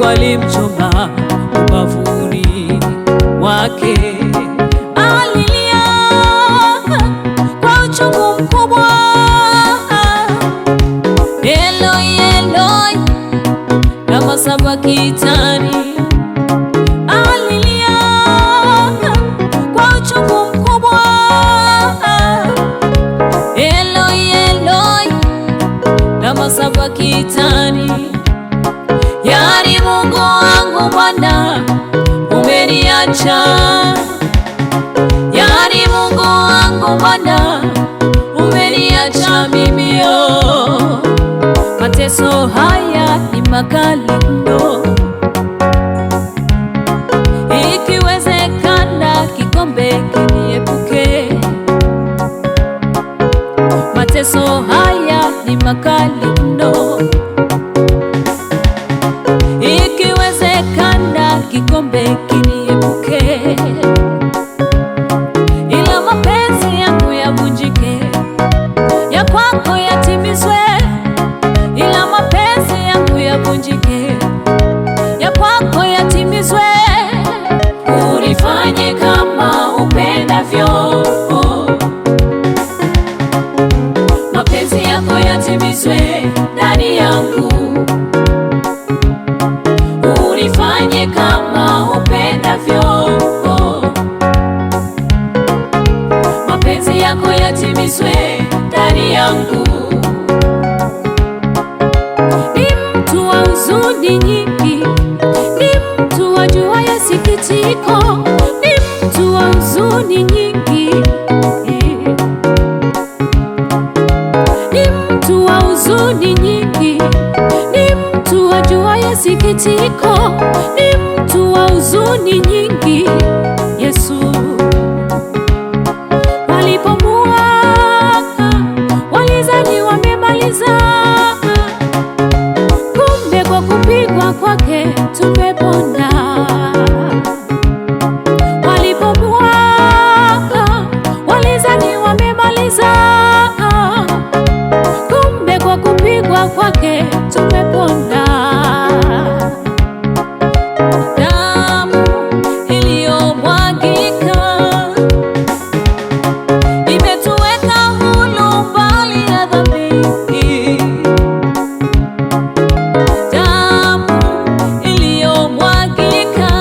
Walimchoma ubavuni wake, alilia kwa uchungu mkubwa, Eloi Eloi lama sabakthani. Alilia kwa uchungu mkubwa, Eloi Eloi lama sabakthani. Yani Mungu wangu Bwana, umeniacha. Yani Mungu wangu Bwana, umeniacha mimi. Mateso haya ni makali mno, ikiwezekana kikombe kiniepuke. Mateso haya ni makali mno, ikiwezekana kikombe kiniepuke, ila mapenzi yangu yavunjike, ya kwako yatimizwe. Ila mapenzi yangu yavunjike, ya kwako yatimizwe. Unifanye kama upendavyo, mapenzi yako yatimizwe ndani yangu. Unifanye kama upendavyo, mapenzi yako yatimizwe ndani yangu. Ni mtu wa huzuni nyingi, ni mtu ajuaye sikitiko, ni mtu wa huzuni nyingi, ni mtu wa huzuni nyingi, ni mtu ajuaye sikitiko, ni mtu wa huzuni nyingi. Yesu walipomuaka walizani wamemaliza, kumbe kwa kupigwa kwake tumepona. Walipomuaka walizani wamemaliza, kumbe kwa kupigwa kwake tumepona. Damu iliyomwagika imetuweka huru mbali na dhambi. Damu iliyomwagika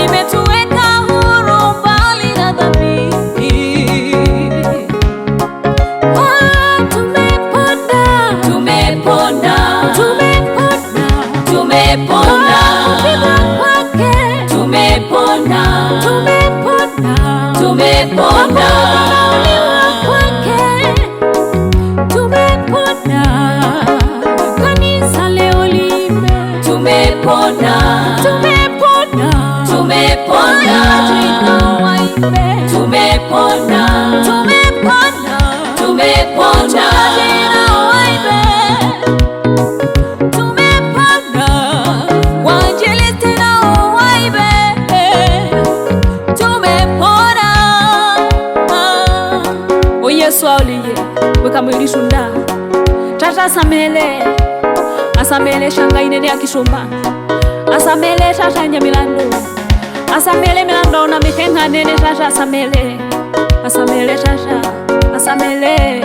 imetuweka huru mbali na dhambi. Tumepona, tumepona, tumepona, tumepona kwake, tumepona, tumepona, tumepona kwake, tumepona. Kanisa leo lime, tumepona, tumepona, tumepona, tumepona, tumepona, tumepona. Yesu auliye weka mwili shunda tata asamele, asamele shanga inene akishuma, asamele tata nyamilando, asamele milando na mikenga nene tata asamele, asamele tata asamele.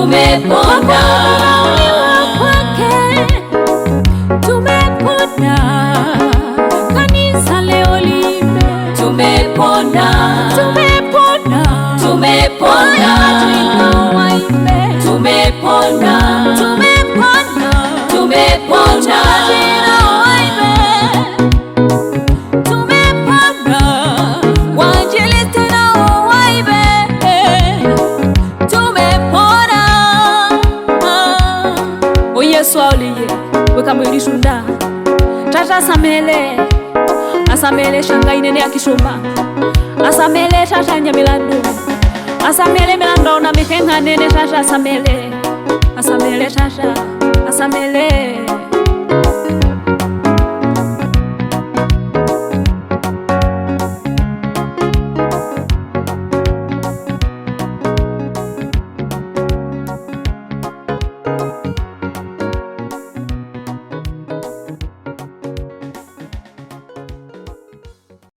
tumepona. Kwake tumepona. Kanisa leo liimbe, tumepona, tumepona, tumepona. Waimbe, tumepona, tumepona, tumepona. Yesu auliye weka mwili shunda tata samele asamele shanga inene akishuma asamele tata nyamilandu asamele milando na mikenga nene tata asamele tata asamele